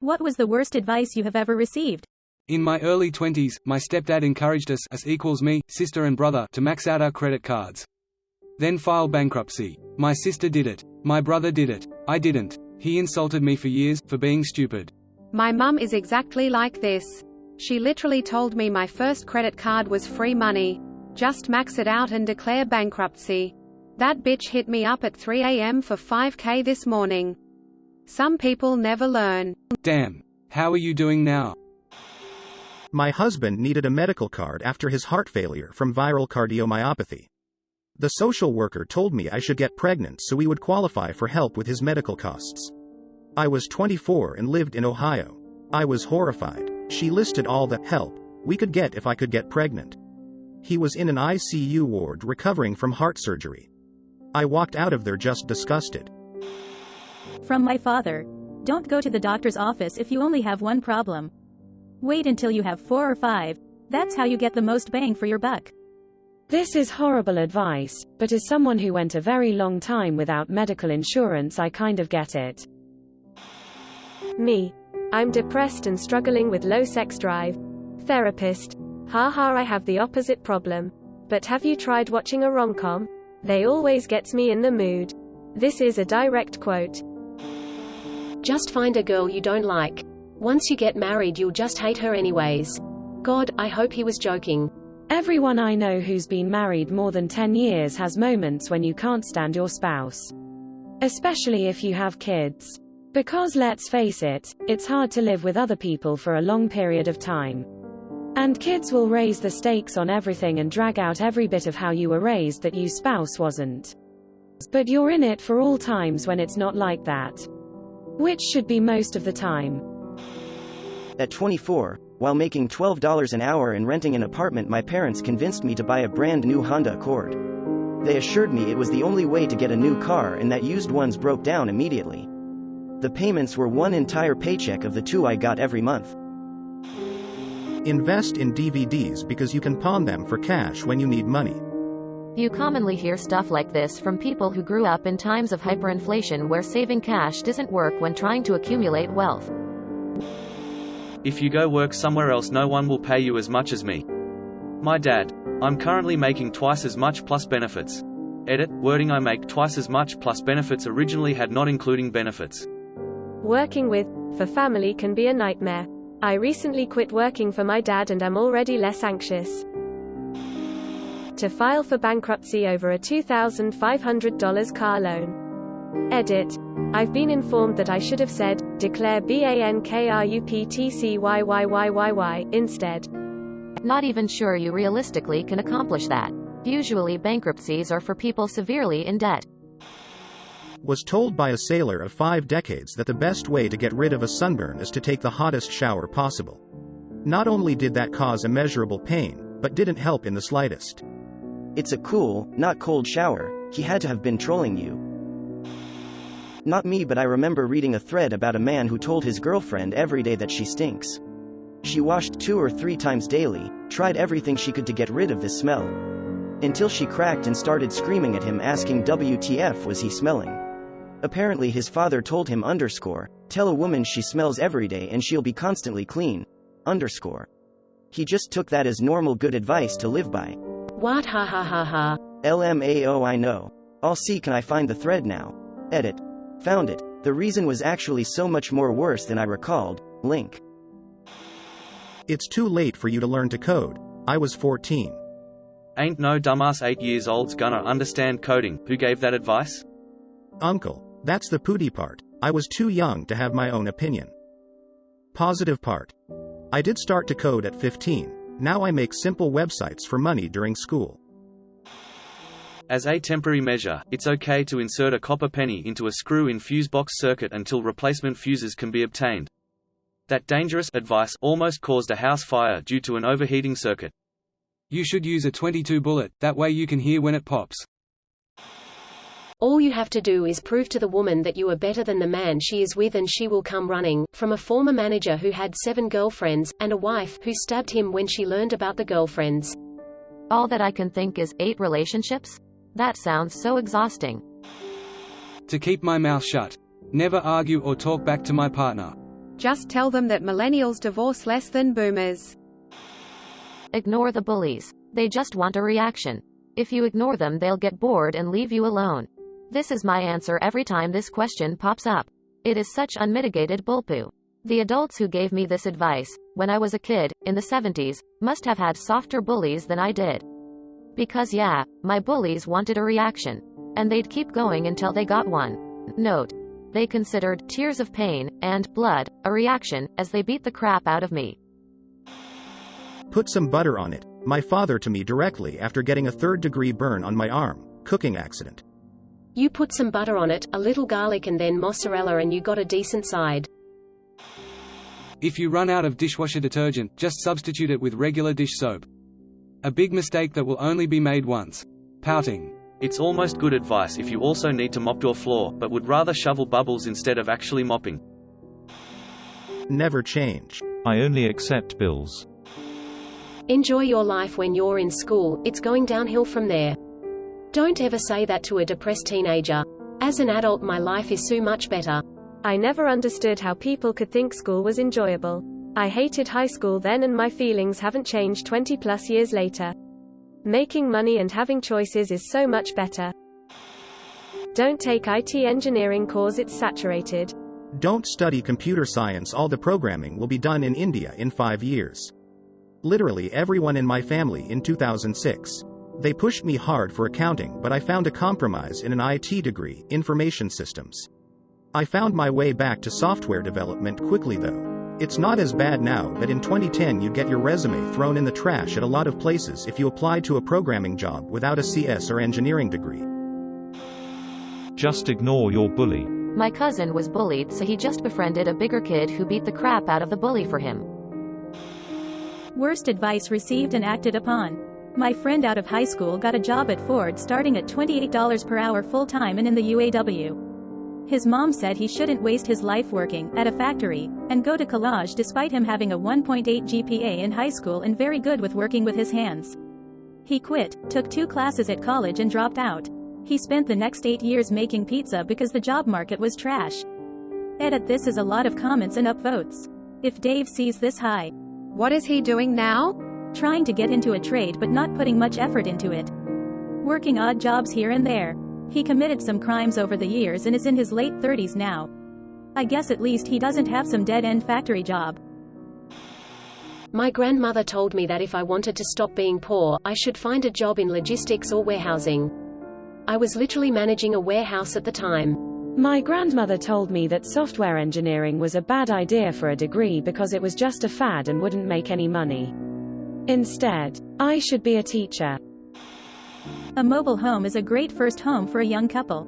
What was the worst advice you have ever received? In my early 20s, my stepdad encouraged us equals me, sister and brother to max out our credit cards. Then file bankruptcy. My sister did it. My brother did it. I didn't. He insulted me for years, for being stupid. My mum is exactly like this. She literally told me my first credit card was free money. Just max it out and declare bankruptcy. That bitch hit me up at 3 a.m. for $5K this morning. Some people never learn. Damn. How are you doing now? My husband needed a medical card after his heart failure from viral cardiomyopathy. The social worker told me I should get pregnant so we would qualify for help with his medical costs. I was 24 and lived in Ohio. I was horrified. She listed all the help we could get if I could get pregnant. He was in an ICU ward recovering from heart surgery. I walked out of there just disgusted. From my father. Don't go to the doctor's office if you only have one problem. Wait until you have 4 or 5. That's how you get the most bang for your buck. This is horrible advice, but as someone who went a very long time without medical insurance, I kind of get it. Me. I'm depressed and struggling with low sex drive. Therapist. Haha, I have the opposite problem. But have you tried watching a rom-com? They always gets me in the mood. This is a direct quote. Just find a girl you don't like. Once you get married, you'll just hate her anyways. God, I hope he was joking. Everyone I know who's been married more than 10 years has moments when you can't stand your spouse. Especially if you have kids. Because let's face it, it's hard to live with other people for a long period of time. And kids will raise the stakes on everything and drag out every bit of how you were raised that your spouse wasn't. But you're in it for all times when it's not like that. Which should be most of the time. At 24, while making $12 an hour and renting an apartment, my parents convinced me to buy a brand new Honda Accord. They assured me it was the only way to get a new car and that used ones broke down immediately. The payments were one entire paycheck of the 2 I got every month. Invest in DVDs because you can pawn them for cash when you need money. You commonly hear stuff like this from people who grew up in times of hyperinflation where saving cash doesn't work when trying to accumulate wealth. If you go work somewhere else, no one will pay you as much as me. My dad. I'm currently making twice as much plus benefits. Edit, wording I make twice as much plus benefits originally had not including benefits. Working with, for family can be a nightmare. I recently quit working for my dad and am already less anxious to file for bankruptcy over a $2,500 car loan. Edit. I've been informed that I should have said, declare bankruptcyy instead. Not even sure you realistically can accomplish that. Usually bankruptcies are for people severely in debt. Was told by a sailor of 5 decades that the best way to get rid of a sunburn is to take the hottest shower possible. Not only did that cause immeasurable pain, but didn't help in the slightest. It's a cool, not cold shower. He had to have been trolling you. Not me, but I remember reading a thread about a man who told his girlfriend every day that she stinks. She washed 2 or 3 times daily, tried everything she could to get rid of the smell. Until she cracked and started screaming at him asking WTF was he smelling. Apparently his father told him tell a woman she smells every day and she'll be constantly clean. He just took that as normal good advice to live by. What ha ha ha ha. LMAO, I know. I'll see, can I find the thread now? Edit. Found it. The reason was actually so much more worse than I recalled. Link. It's too late for you to learn to code. I was 14. Ain't no dumbass 8 years old's gonna understand coding. Who gave that advice? Uncle. That's the pooty part. I was too young to have my own opinion. Positive part. I did start to code at 15. Now I make simple websites for money during school. As a temporary measure, it's okay to insert a copper penny into a screw-in fuse box circuit until replacement fuses can be obtained. That dangerous advice almost caused a house fire due to an overheating circuit. You should use a 22 bullet, that way you can hear when it pops. All you have to do is prove to the woman that you are better than the man she is with and she will come running. From a former manager who had 7 girlfriends, and a wife who stabbed him when she learned about the girlfriends. All that I can think is 8 relationships? That sounds so exhausting. To keep my mouth shut. Never argue or talk back to my partner. Just tell them that millennials divorce less than boomers. Ignore the bullies. They just want a reaction. If you ignore them, they'll get bored and leave you alone. This is my answer every time this question pops up. It is such unmitigated bullpoo. The adults who gave me this advice, when I was a kid, in the 70s, must have had softer bullies than I did. Because yeah, my bullies wanted a reaction. And they'd keep going until they got one. Note. They considered tears of pain and blood a reaction as they beat the crap out of me. Put some butter on it. My father to me directly after getting a third-degree burn on my arm. Cooking accident. You put some butter on it, a little garlic and then mozzarella and you got a decent side. If you run out of dishwasher detergent, just substitute it with regular dish soap. A big mistake that will only be made once. Pouting. It's almost good advice if you also need to mop your floor, but would rather shovel bubbles instead of actually mopping. Never change. I only accept bills. Enjoy your life when you're in school, it's going downhill from there. Don't ever say that to a depressed teenager. As an adult, my life is so much better. I never understood how people could think school was enjoyable. I hated high school then and my feelings haven't changed 20 plus years later. Making money and having choices is so much better. Don't take IT engineering cause it's saturated. Don't study computer science, all the programming will be done in India in 5 years. Literally everyone in my family in 2006. They pushed me hard for accounting, but I found a compromise in an IT degree, information systems. I found my way back to software development quickly though. It's not as bad now, but in 2010 you'd get your resume thrown in the trash at a lot of places if you applied to a programming job without a CS or engineering degree. Just ignore your bully. My cousin was bullied, so he just befriended a bigger kid who beat the crap out of the bully for him. Worst advice received and acted upon. My friend out of high school got a job at Ford starting at $28 per hour full-time and in the UAW. His mom said he shouldn't waste his life working at a factory and go to college despite him having a 1.8 GPA in high school and very good with working with his hands. He quit, took 2 classes at college and dropped out. He spent the next 8 years making pizza because the job market was trash. Edit, this is a lot of comments and upvotes. If Dave sees this, hi. What is he doing now? Trying to get into a trade but not putting much effort into it. Working odd jobs here and there. He committed some crimes over the years and is in his late 30s now. I guess at least he doesn't have some dead-end factory job. My grandmother told me that if I wanted to stop being poor, I should find a job in logistics or warehousing. I was literally managing a warehouse at the time. My grandmother told me that software engineering was a bad idea for a degree because it was just a fad and wouldn't make any money. Instead, I should be a teacher. A mobile home is a great first home for a young couple.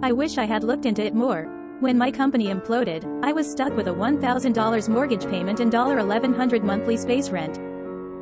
I wish I had looked into it more. When my company imploded, I was stuck with a $1,000 mortgage payment and $1,100 monthly space rent.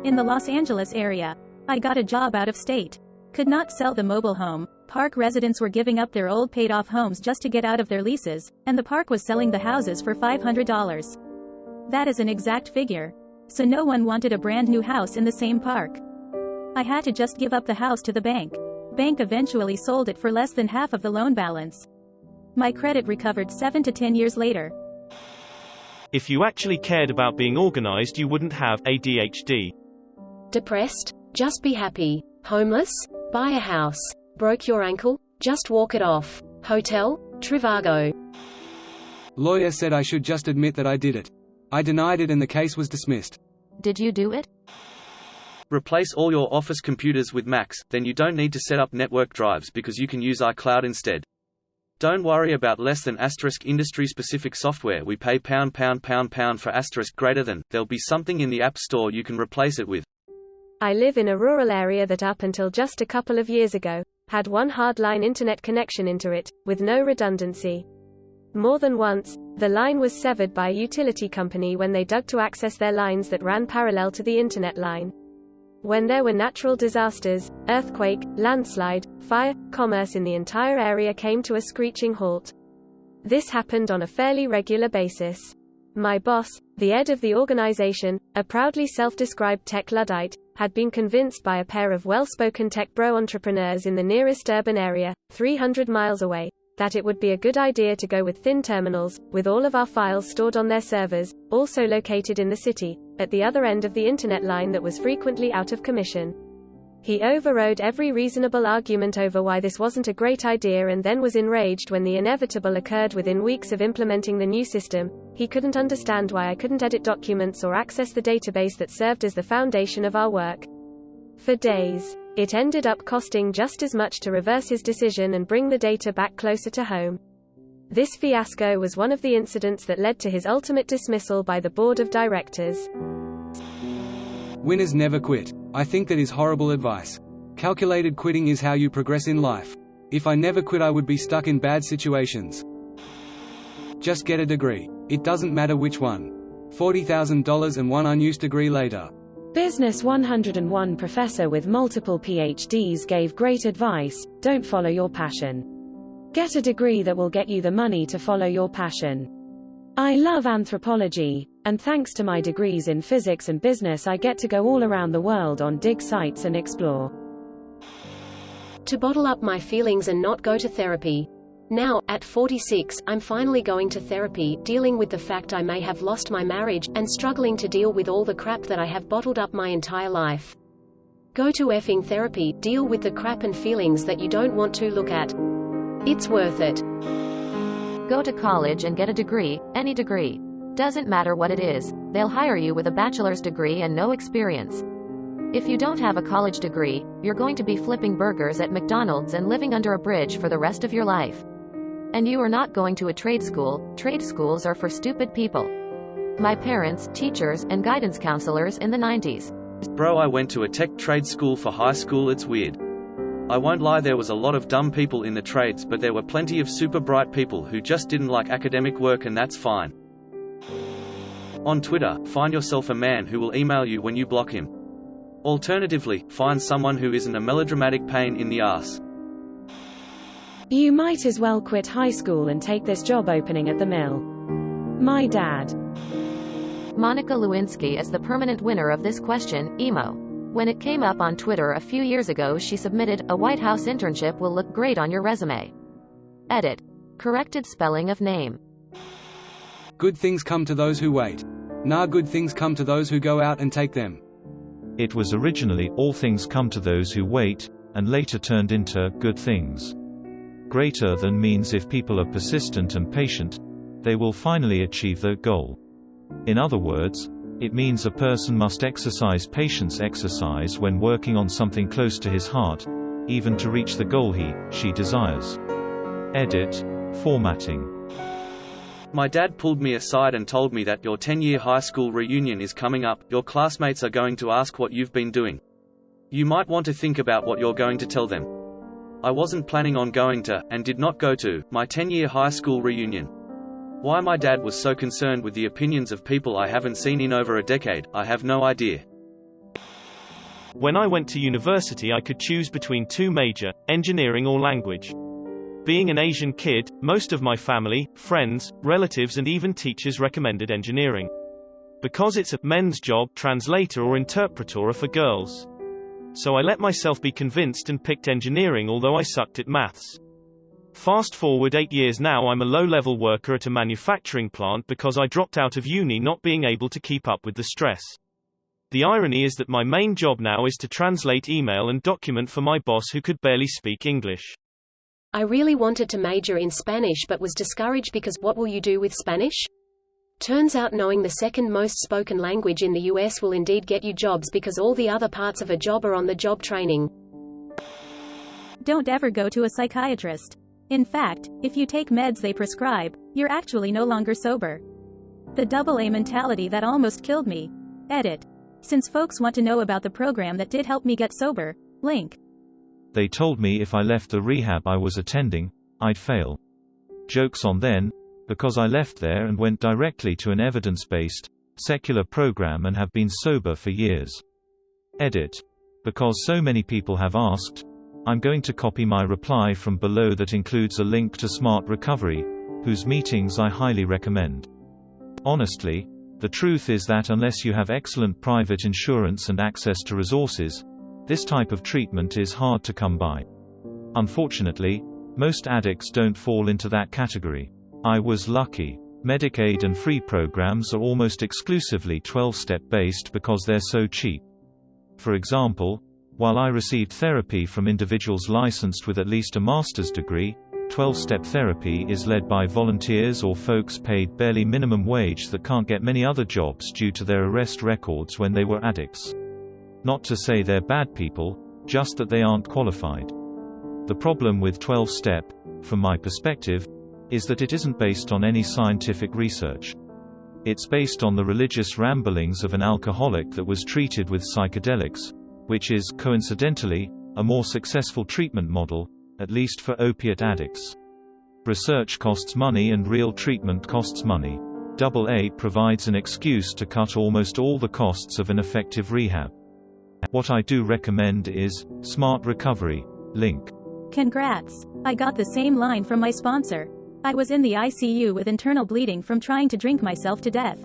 In the Los Angeles area, I got a job out of state. Could not sell the mobile home. Park residents were giving up their old paid-off homes just to get out of their leases, and the park was selling the houses for $500. That is an exact figure. So no one wanted a brand new house in the same park. I had to just give up the house to the bank. Bank eventually sold it for less than half of the loan balance. My credit recovered 7 to 10 years later. If you actually cared about being organized, you wouldn't have ADHD. Depressed? Just be happy. Homeless? Buy a house. Broke your ankle? Just walk it off. Hotel? Trivago. Lawyer said I should just admit that I did it. I denied it and the case was dismissed. Did you do it? Replace all your office computers with Macs, then you don't need to set up network drives because you can use iCloud instead. Don't worry about less than * industry-specific software. We pay pound for * greater than. There'll be something in the App Store you can replace it with. I live in a rural area that up until just a couple of years ago, had one hardline internet connection into it, with no redundancy. More than once, the line was severed by a utility company when they dug to access their lines that ran parallel to the internet line. When there were natural disasters, earthquake, landslide, fire, commerce in the entire area came to a screeching halt. This happened on a fairly regular basis. My boss, the head of the organization, a proudly self-described tech Luddite, had been convinced by a pair of well-spoken tech bro entrepreneurs in the nearest urban area, 300 miles away, that it would be a good idea to go with thin terminals, with all of our files stored on their servers, also located in the city, at the other end of the internet line that was frequently out of commission. He overrode every reasonable argument over why this wasn't a great idea and then was enraged when the inevitable occurred within weeks of implementing the new system. He couldn't understand why I couldn't edit documents or access the database that served as the foundation of our work. For days. It ended up costing just as much to reverse his decision and bring the data back closer to home. This fiasco was one of the incidents that led to his ultimate dismissal by the board of directors. Winners never quit. I think that is horrible advice. Calculated quitting is how you progress in life. If I never quit, I would be stuck in bad situations. Just get a degree. It doesn't matter which one. $40,000 and one unused degree later. Business 101 professor with multiple PhDs gave great advice: don't follow your passion. Get a degree that will get you the money to follow your passion. I love anthropology, and thanks to my degrees in physics and business, I get to go all around the world on dig sites and explore. To bottle up my feelings and not go to therapy. Now, at 46, I'm finally going to therapy, dealing with the fact I may have lost my marriage, and struggling to deal with all the crap that I have bottled up my entire life. Go to effing therapy, deal with the crap and feelings that you don't want to look at. It's worth it. Go to college and get a degree, any degree. Doesn't matter what it is, they'll hire you with a bachelor's degree and no experience. If you don't have a college degree, you're going to be flipping burgers at McDonald's and living under a bridge for the rest of your life. And you are not going to a trade school. Trade schools are for stupid people. My parents, teachers, and guidance counselors in the 90s. Bro, I went to a tech trade school for high school. It's weird. I won't lie, there was a lot of dumb people in the trades, but there were plenty of super bright people who just didn't like academic work, and that's fine. On Twitter, find yourself a man who will email you when you block him. Alternatively, find someone who isn't a melodramatic pain in the ass. You might as well quit high school and take this job opening at the mill. My dad. Monica Lewinsky is the permanent winner of this question, emo. When it came up on Twitter a few years ago, she submitted, "A White House internship will look great on your resume." Edit. Corrected spelling of name. Good things come to those who wait. Nah, good things come to those who go out and take them. It was originally, all things come to those who wait, and later turned into, good things. Greater than means if people are persistent and patient, they will finally achieve their goal. In other words, it means a person must exercise patience when working on something close to his heart, even to reach the goal she desires. Edit. Formatting. My dad pulled me aside and told me that your 10-year high school reunion is coming up. Your classmates are going to ask what you've been doing. You might want to think about what you're going to tell them. I wasn't planning on going to, and did not go to, my 10-year high school reunion. Why my dad was so concerned with the opinions of people I haven't seen in over a decade, I have no idea. When I went to university, I could choose between two major, engineering or language. Being an Asian kid, most of my family, friends, relatives and even teachers recommended engineering. Because it's a men's job, translator or interpreter are for girls. So I let myself be convinced and picked engineering, although I sucked at maths. Fast forward 8 years now, I'm a low-level worker at a manufacturing plant because I dropped out of uni not being able to keep up with the stress. The irony is that my main job now is to translate email and document for my boss who could barely speak English. I really wanted to major in Spanish but was discouraged because what will you do with Spanish? Turns out knowing the second most spoken language in the US will indeed get you jobs because all the other parts of a job are on the job training. Don't ever go to a psychiatrist. In fact, if you take meds they prescribe, you're actually no longer sober. The AA mentality that almost killed me. Edit. Since folks want to know about the program that did help me get sober, link. They told me if I left the rehab I was attending, I'd fail. Joke's on them, because I left there and went directly to an evidence-based, secular program and have been sober for years. Edit. Because so many people have asked, I'm going to copy my reply from below that includes a link to Smart Recovery, whose meetings I highly recommend. Honestly, the truth is that unless you have excellent private insurance and access to resources, this type of treatment is hard to come by. Unfortunately, Most addicts don't fall into that category. I was lucky. Medicaid and free programs are almost exclusively 12-step based because they're so cheap. For example, while I received therapy from individuals licensed with at least a master's degree, 12-step therapy is led by volunteers or folks paid barely minimum wage that can't get many other jobs due to their arrest records when they were addicts. Not to say they're bad people, just that they aren't qualified. The problem with 12-step, from my perspective, is that it isn't based on any scientific research. It's based on the religious ramblings of an alcoholic that was treated with psychedelics, which is, coincidentally, a more successful treatment model, at least for opiate addicts. Research costs money and real treatment costs money. AA provides an excuse to cut almost all the costs of an effective rehab. What I do recommend is Smart Recovery. Link. Congrats! I got the same line from my sponsor. I was in the ICU with internal bleeding from trying to drink myself to death.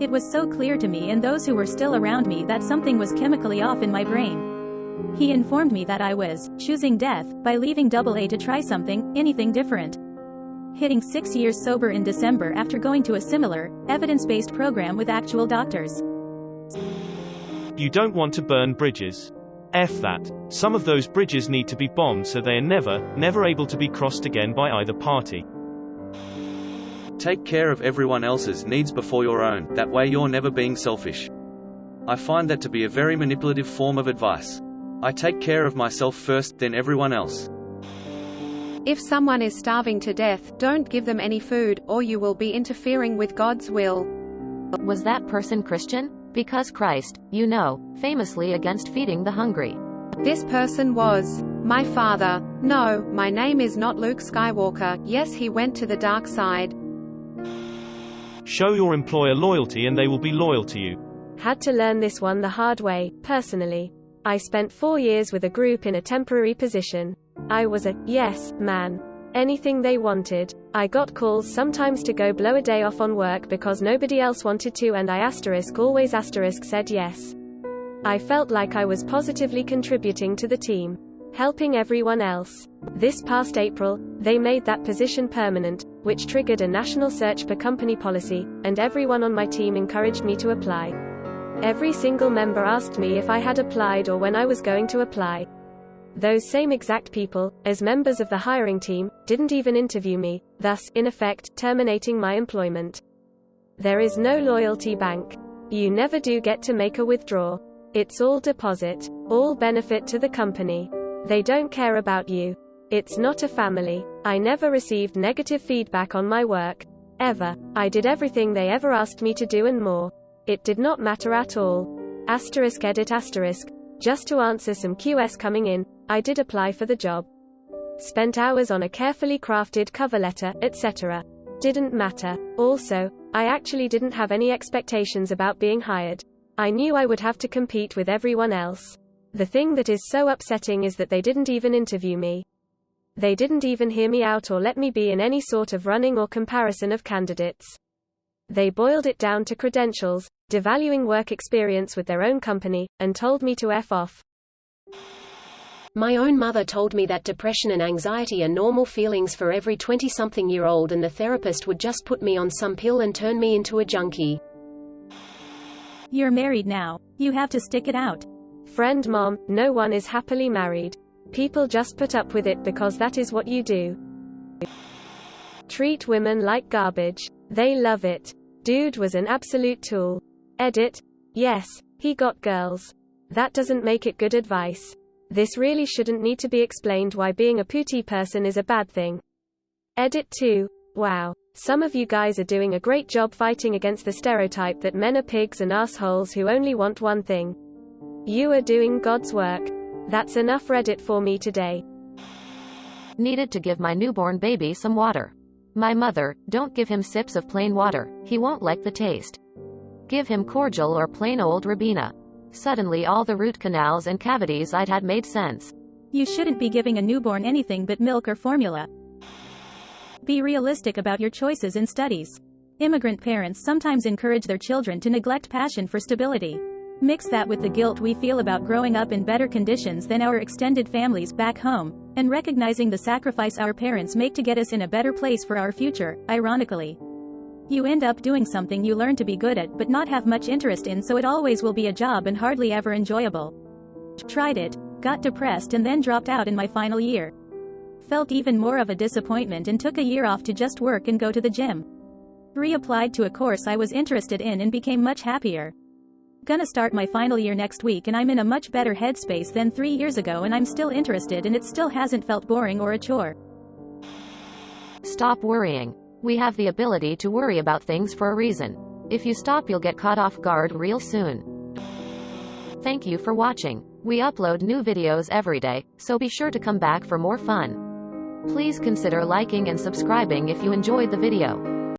It was so clear to me and those who were still around me that something was chemically off in my brain. He informed me that I was choosing death by leaving AA to try anything different. Hitting 6 years sober in December after going to a similar, evidence-based program with actual doctors. You don't want to burn bridges. F that. Some of those bridges need to be bombed so they are never able to be crossed again by either party. Take care of everyone else's needs before your own, that way you're never being selfish. I find that to be a very manipulative form of advice. I take care of myself first, then everyone else. If someone is starving to death, don't give them any food, or you will be interfering with God's will. Was that person Christian? Because Christ, famously against feeding the hungry. This person was my father. No, my name is not Luke Skywalker. Yes, he went to the dark side. Show your employer loyalty and they will be loyal to you. Had to learn this one the hard way, personally. I spent 4 years with a group in a temporary position. I was a yes man. Anything they wanted. I got calls sometimes to go blow a day off on work because nobody else wanted to, and I always said yes. I felt like I was positively contributing to the team, helping everyone else. This past April, they made that position permanent, which triggered a national search per company policy, and everyone on my team encouraged me to apply. Every single member asked me if I had applied or when I was going to apply. Those same exact people, as members of the hiring team, didn't even interview me, thus, in effect, terminating my employment. There is no loyalty bank. You never do get to make a withdrawal. It's all deposit, all benefit to the company. They don't care about you. It's not a family. I never received negative feedback on my work. Ever. I did everything they ever asked me to do and more. It did not matter at all. Edit. Just to answer some QS coming in, I did apply for the job. Spent hours on a carefully crafted cover letter, etc. Didn't matter. Also, I actually didn't have any expectations about being hired. I knew I would have to compete with everyone else. The thing that is so upsetting is that they didn't even interview me. They didn't even hear me out or let me be in any sort of running or comparison of candidates. They boiled it down to credentials, devaluing work experience with their own company, and told me to F off. My own mother told me that depression and anxiety are normal feelings for every 20-something-year-old, and the therapist would just put me on some pill and turn me into a junkie. You're married now. You have to stick it out. Friend mom, no one is happily married. People just put up with it because that is what you do. Treat women like garbage. They love it. Dude was an absolute tool. Edit. Yes, he got girls. That doesn't make it good advice. This really shouldn't need to be explained why being a pooty person is a bad thing. Edit 2. Wow. Some of you guys are doing a great job fighting against the stereotype that men are pigs and assholes who only want one thing. You are doing God's work. That's enough Reddit for me today. Needed to give my newborn baby some water. My mother, don't give him sips of plain water, he won't like the taste. Give him cordial or plain old Ribena. Suddenly all the root canals and cavities I'd had made sense. You shouldn't be giving a newborn anything but milk or formula. Be realistic about your choices in studies. Immigrant parents sometimes encourage their children to neglect passion for stability. Mix that with the guilt we feel about growing up in better conditions than our extended families back home, and recognizing the sacrifice our parents make to get us in a better place for our future, ironically. You end up doing something you learn to be good at but not have much interest in, so it always will be a job and hardly ever enjoyable. Tried it, got depressed and then dropped out in my final year. Felt even more of a disappointment and took a year off to just work and go to the gym. Reapplied to a course I was interested in and became much happier. Gonna start my final year next week and I'm in a much better headspace than 3 years ago, and I'm still interested and it still hasn't felt boring or a chore. Stop worrying. We have the ability to worry about things for a reason. If you stop, you'll get caught off guard real soon. Thank you for watching. We upload new videos every day, so be sure to come back for more fun. Please consider liking and subscribing if you enjoyed the video.